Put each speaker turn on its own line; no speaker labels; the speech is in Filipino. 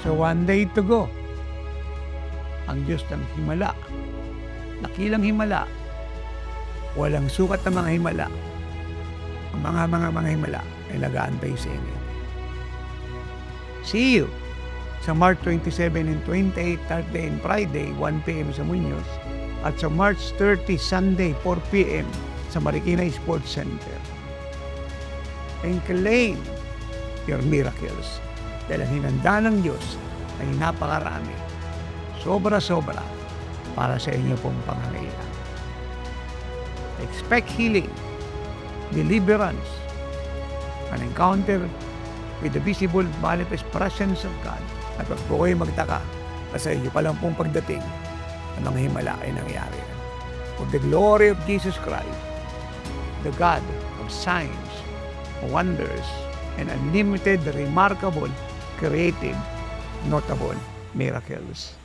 So one day to go. Ang Diyos ng himala, nakilang himala, walang sukat na mga himala, ang mga himala ay nag-aantay sa inyo. See you sa March 27 and 28, Thursday and Friday, 1 p.m. sa Muñoz, at sa March 30, Sunday, 4 p.m. sa Marikina Sports Center. And claim your miracles dahil ang hinanda ng Diyos ay napakarami, sobra-sobra para sa inyo pong pangangailangan. Expect healing, deliverance, an encounter with the visible manifest presence of God. At wag po kayo magtaka kasi inyo pa lang pong pagdating ang mga himala ay nangyari. For the glory of Jesus Christ, the God of signs, wonders, and unlimited, remarkable, creative, notable miracles.